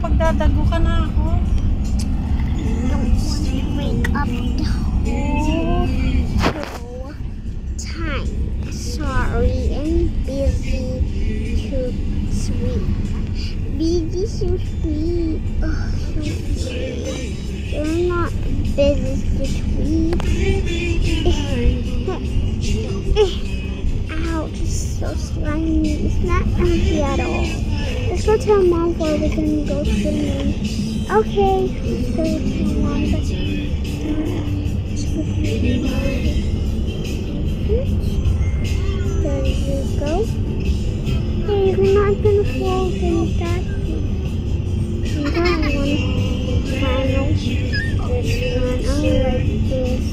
Pagdadago ka na ako. Don't want to wake up the whole time. Sorry and busy to sleep. Busy to sleep. Oh, so you're not busy to sleep. Ouch, it's so slimy. It's not empty at all. Let's go tell Mom before we can go swimming. Okay, let's go tell Mom. But there you go. Hey, you're not gonna fall in that. I'm gonna final this one. I like this.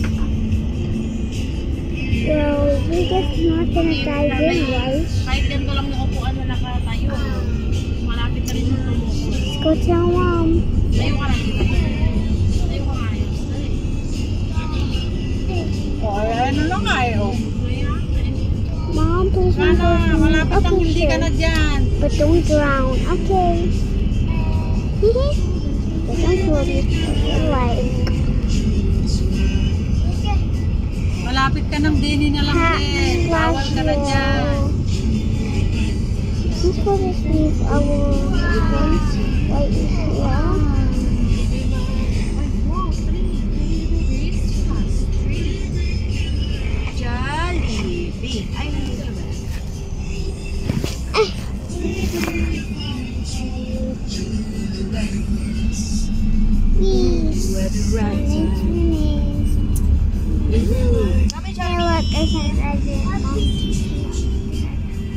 Well, we just not gonna dive in, right? Kahit ganito lang na upuan na nakatayo. Malapit na rin yung tumuko. Let's go tell Mom. Tayo ka lang dito. Tayo ka nga yun. Ano lang kayo? Mom, please don't go Sana, malapit ang hindi ka na dyan. But don't drown, okay? But don't fall like. Malapit ka ng dini na lang din. Bawal ka na dyan. Let's go to sleep our right here. Jollibee. Ay, hindi ka ba? Please. Hey, look, I can write it.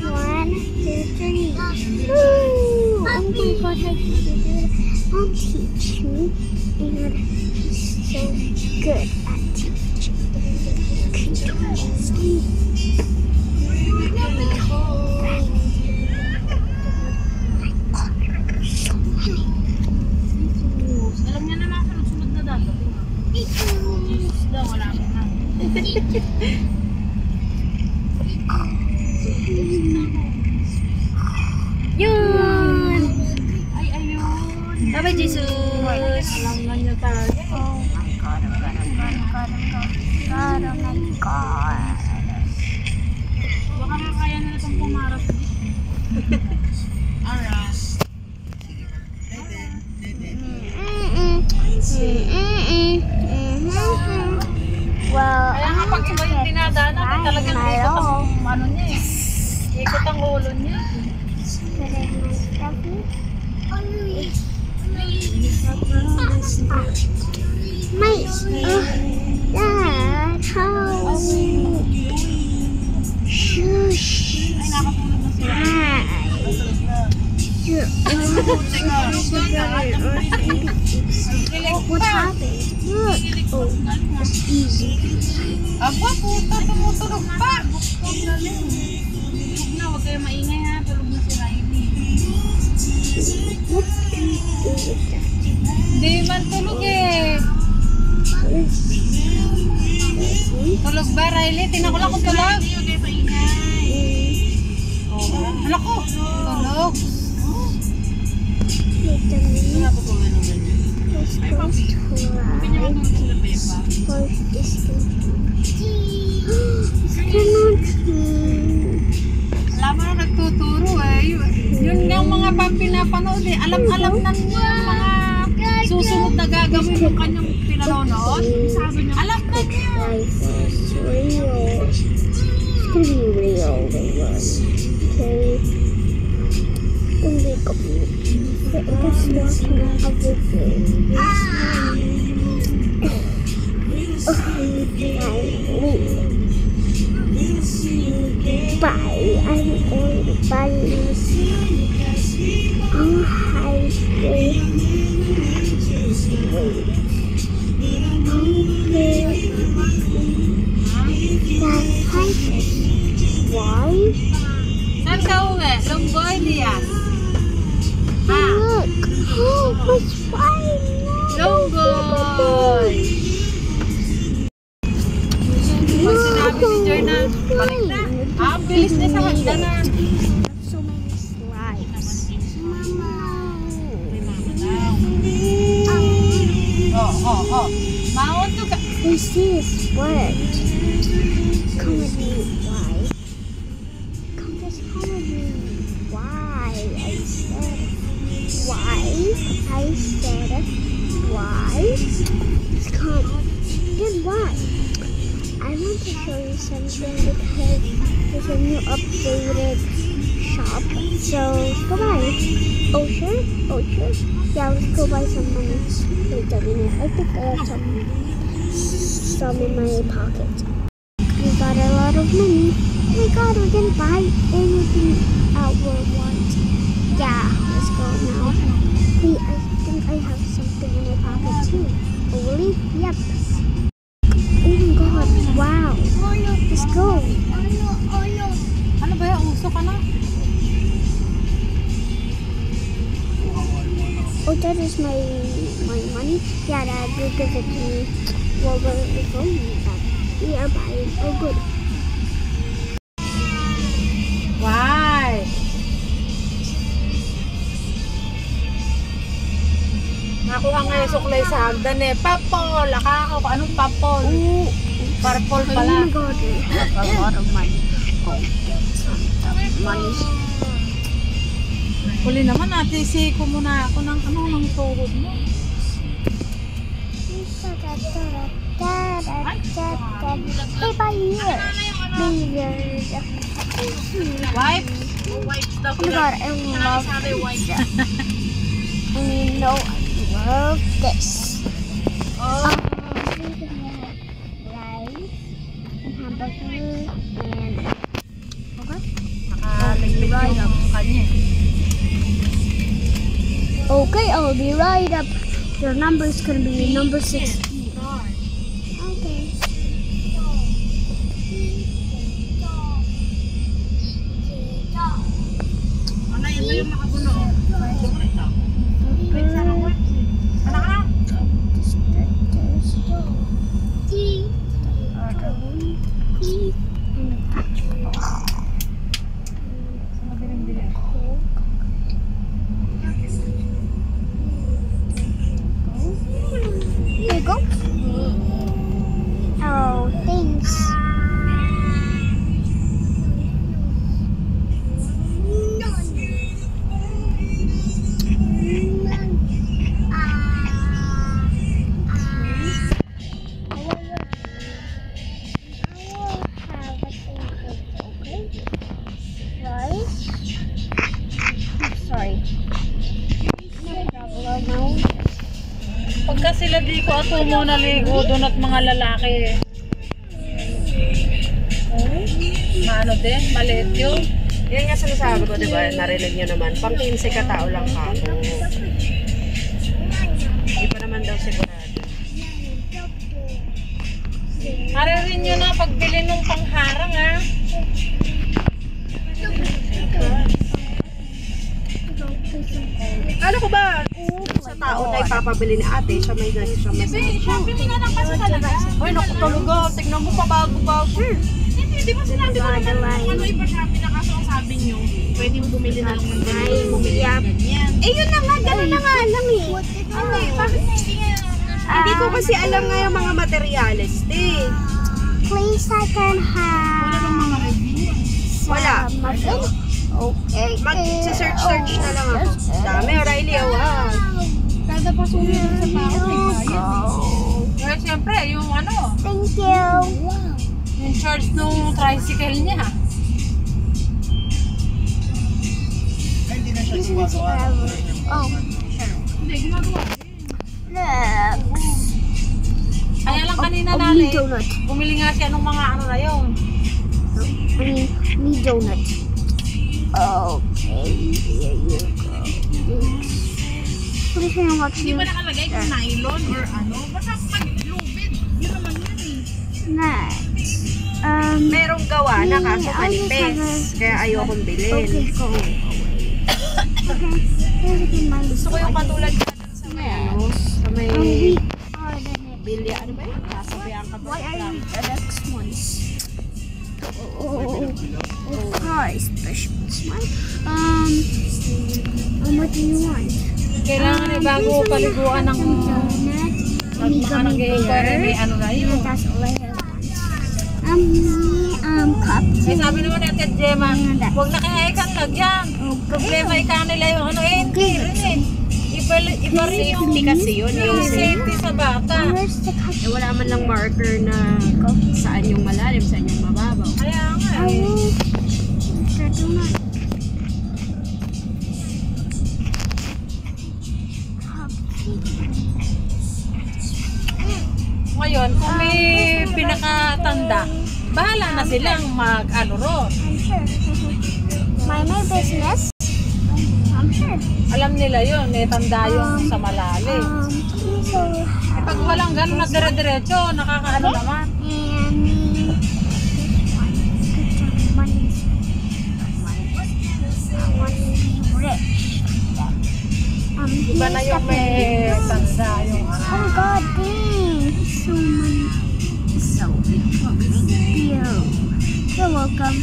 1, 2, 3. Woo! Oh my God, how did you do that? Mom, teach me. And you're so good at teaching. Alam niya naman sunod-sunod na dapat. Isda, wala ka na. Yun! Ay, ayun. Bye-bye, Jesus! Alam na niya talaga. Oh my God, oh my God. Baka makakaya na itong pumarap. Alright. Well, Kaya nga pag iba yung dinadaanan, talagang ikot ang ano niya eh. Ikot ang ulo niya. Dad, how? Shush. Ay, nakatulog na sila. What happened? Look. Oh, that's easy. Aba, puta, tumutulog pa. Tulog na, huwag kayo maingay ha. Tulog na si Riley. What can we do with that? Hindi man tulog eh. Tulog ba, Riley? Tingnan ko lang kung tulog. Hindi, huwag kayo maingay. Anak ko, tulog. Wait a minute. Wala po kung ano ganyan. Let's go Hindi niya try. matulog sila Pepa. First, this cannot be. Alam mo na nagtuturo eh. Yun nga ang mga pinapanood eh. Alam-alam na niya ang mga susunod na gagawin ng kanyang pinanonood. Alam na niya. It's real. It's gonna be real, okay? Don't wake up. It's watching everything. Leave. Bye. I'm going to buy ang highway. That highway. Why? Saan ka uwi? Lunggoy, Lias? Look. Oh, it's fine. Lunggoy! Pag sinabi ni Joy na, balik na. Ang bilis niya sa hagdanan. So many slides. Oh. Maon to ka. Who's this word? Come with me. Why? Come with me. Why? I said. Why? I said. Why? Come. Then why? I want to show you something because there's a new updated shop. So go buy. Oh sure? Oh sure? Yeah, let's go buy some money. Wait a minute. I think I have some in my pocket. We got a lot of money. Oh my god, we can buy anything we want. Yeah, let's go now. Hey, I think I have something in my pocket too. Oh really? Yep. Oh my god, wow. Let's go. Ano ba yan? Uso ka na? Oh, that is my money. Yeah, Dad, you give it to me. Well, where are we going with that? We are buying. Oh, good. Why? Nakuha nga yung suklay sa hagdan eh. Papol! Akakaw ko. Anong papol? Oh, Purple oh pala. my god, we have a lot of money. Oh, money. Huli naman natin, siko muna ako ng ng tuhod mo. Hey, by here. Beard. Wipe? Oh my god, I love pizza. And you know I love this. Oh. Rice and hamburger and Nakaligpit yung kanya. okay, I'll be right up. Your number is gonna be number 16. Okay. Ano yun yung makabuno? Ano ka? Here you go. Oh, thanks. Sorry. Pagka sila di ko ato mo naligo doon at mga lalaki eh. Maano din, maliit yun. Yan nga sinasabi ko, di ba? Narinig nyo naman. Pang 15 katao lang ako. Hindi pa naman daw sigurado. Haririn nyo na pagbili nung pangharang ha. Ano ko ba? Sa tao na ipapabili ni ate, siya may nasi, siya may Bili nga lang kasi talaga. Ay, naku talaga. Tignan mo pa bago-bago. Hindi ba sinabi ko naman ano iba Shopee na kaso ang sabi nyo, pwedeng bumili na lang ng ganyan, bumili ng ganyan. Eh, yun na nga. Gano'n na nga lang eh. Hindi, bakit hindi nga? Hindi ko kasi alam nga yung mga materials, eh. Please, I can Wala have bang mga review? Wala. muffin. Okay. Mag-search na lang ako. Dami, O'Reilly, wow. Kada pa sulit sa tao, may bayad. Well, siyempre, yung ano, Thank you. yung charge nung tricycle niya. This is forever. Oh, Hindi, gumagawa. look. Kaya lang kanina Ugly nanay, donut. bumili nga siya nung mga ano na yun. me donut. Okay, here you go. What is gonna watch Hindi you ba nakalagay kung nylon or ano? Basta pag-lubid. Yun naman yun eh. next? Merong gawa na kaso I'll just manipis. have Kaya ayokong bilhin. Okay, go away. Okay, here's again my Gusto ko yung katulad ka dun sa may ano, sa may we are the next. bilya, ano ba yun? Kasabihan ka ba? Why are you the next ones? Oh, course, special one. What do you want? Kailangan eh, bago paliguan ng mga nag-i-inquire, may ano na yun. And that's all I have. Cup. Eh, sabi naman natin, Gemma, huwag na kaya ikang lagyan. Problema ikaw nila yung ano eh, hindi rin eh. Iba rin yung Safety kasi yun. yung safety sa bata. Where's the cup? Eh, wala man lang marker na saan yung malalim, saan yung mababaw. Kaya nga I eh. will. The donut. Ngayon, kung may pinakatanda, bahala na silang mag-ano ron. I'm sure. My business. I'm sure. Alam nila yun, may tanda yung sa malalim. So, Eh, pag walang gano'n na dire-diretso, nakakaano naman. and money rich. Iba na yung may tanda yung ano. Oh God, dang! So many. So thank you. You're welcome.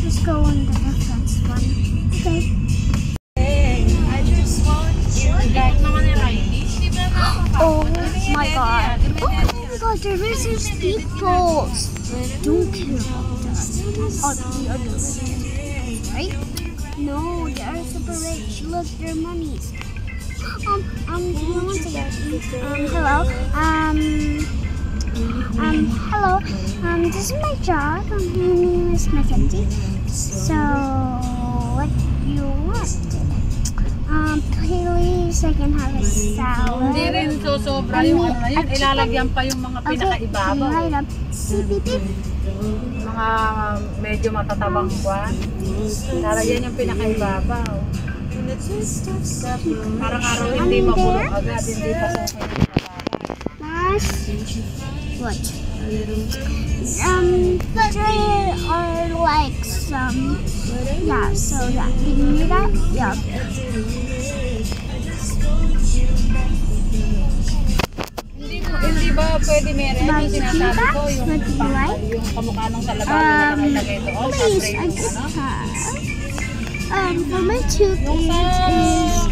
Let's go on the defense one. Okay. Kahit naman yung Riley, di ba Oh my God. Oh my God, there is these steeples. Don't care about that. Oh, the other right? No, they are super rich. Look, their mummies. Once again. Hello. Hello. This is my job. My name is Mackenzie. So, what do you want? Please, I can have a salad. Hindi rin sobra yung ano na yun. Ilalagyan pa yung mga pinakaibabaw. Right up. Beep, beep, beep. Mga medyo matatabang buwan. Ilalagyan yung pinakaibabaw. Parang araw hindi mabulok agad, hindi pa sa Mas, what? There are like some, yeah, so yeah, did you hear that? Yeah. Hindi ba pwede meron? Yung sinasabi ko, yung, What do you like? yung kamukha nung sa lababo na nakalagay doon, sa Please, frame I yung just ano. have. For my tooth Yung sa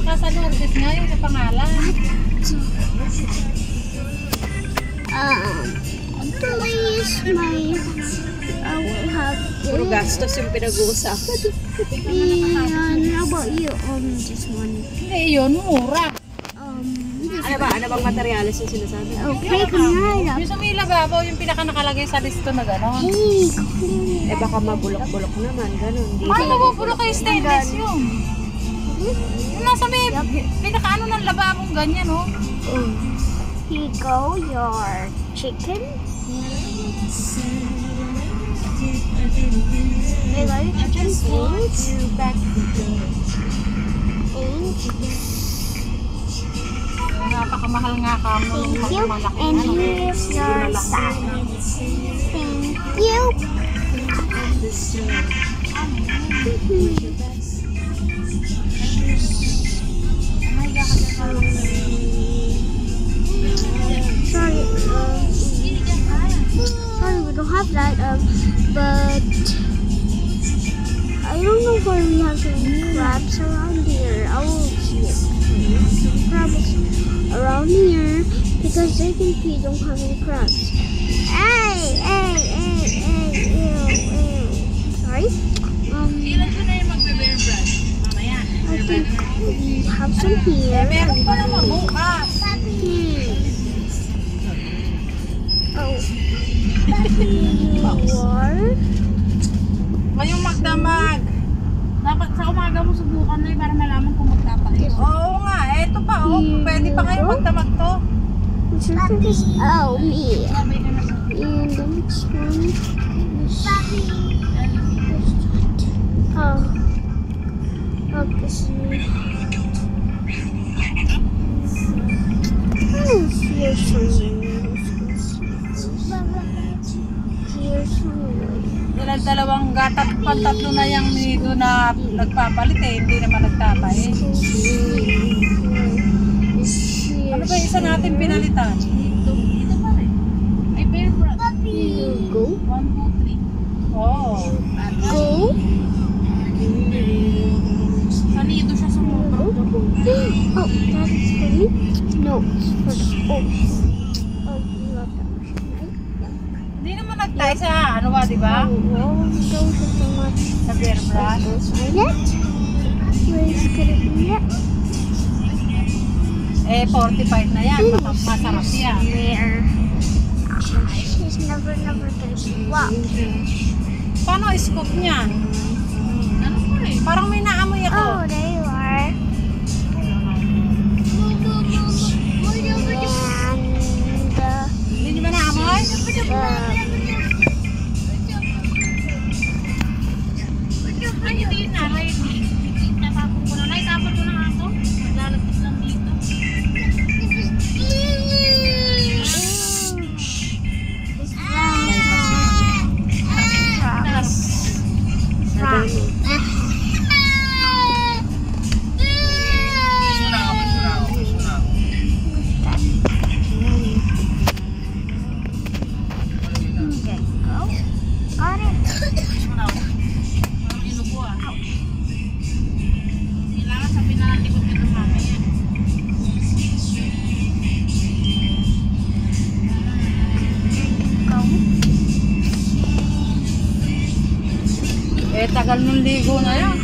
Casanortes nga, yung sa pangalan. Please, I will have Puro it. gastos yung pinag-uusapan. And how about you? This one. Hindi, yun, mura. Ano ba? Ano bang materyales yung sinasabi? Okay, kamera. Yung sa may lababo, yung pinaka nakalagay sa listo na gano'n. Hey, Eh baka mabulok-bulok naman, ganun. Di Ay, ba? mabupulo kayo stainless yun. Yung nasa may pinaka ano ng lababong ganyan, oh. here you go, your chicken. They like chicken wings. Napakamahal nga ka mo. Thank you. And here's your salad. Thank you. Sorry, sorry, we don't have that. But I don't know where we have some crabs around here. I will see it. Some crabs around here because they can feed don't have any crabs. Hey, ew. Sorry. Ilan ko na yung magbe-bear brand? Mamaya. I think we have some here. Meron pa naman bukas. Oh. War. Ngayong magdamag. Dapat sa umaga mo subukan na para malaman kung magtatayo. Oo nga, eto pa oh. Pwede pa kayo magdamag to. Which one is oh me? And the next one is oh this me. Oh, here's something. Here's something. Dalawang gatat, pantatlo na yung nido na nagpapalit eh, hindi naman nagtapay. Ano ba yung isa natin pinalitan? Ito pa rin. Ay, bear brand. Go. 1, 2, 3. Oh. Go. Sa nido siya sumubra. Oh, that is for me? No, it's for the oh, you love that machine, right? Hindi naman nagtay sa ano ba, di ba? Oh, those are so much. Sa bear brand. Where is gonna be it? Eh, 45 na yan. Masarap yan. Where? She's never gonna swap. Paano scoop niyan? Ano po eh? Parang may naamoy ako. Oh, there you are. And Hindi niyo ba naamoy? Ay, hindi na. Natapon ko na. Naitapon ko na nga ito. Maglalagpas lang dito. Eh, tagal nung ligo na yan.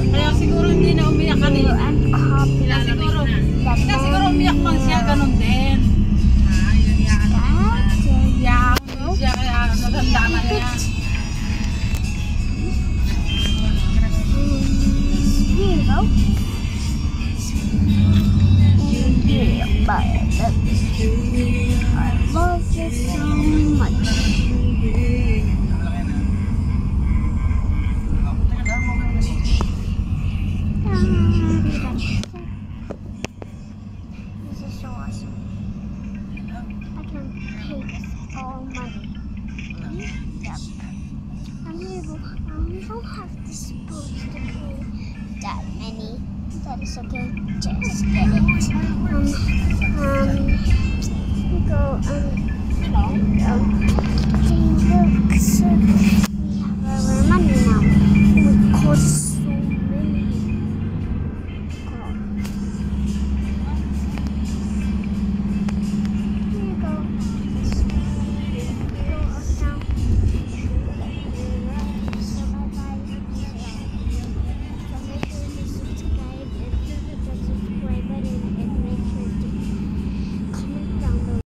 Kaya siguro hindi na umiyak kanina. Kaya siguro umiyak man siya, ganun din. Iyak siya, kaya naganda na niya. I love you so much. This is so awesome. I can take all money. Yep. I don't have to supposed to pay that many. That is okay. Just get it. We go, look, so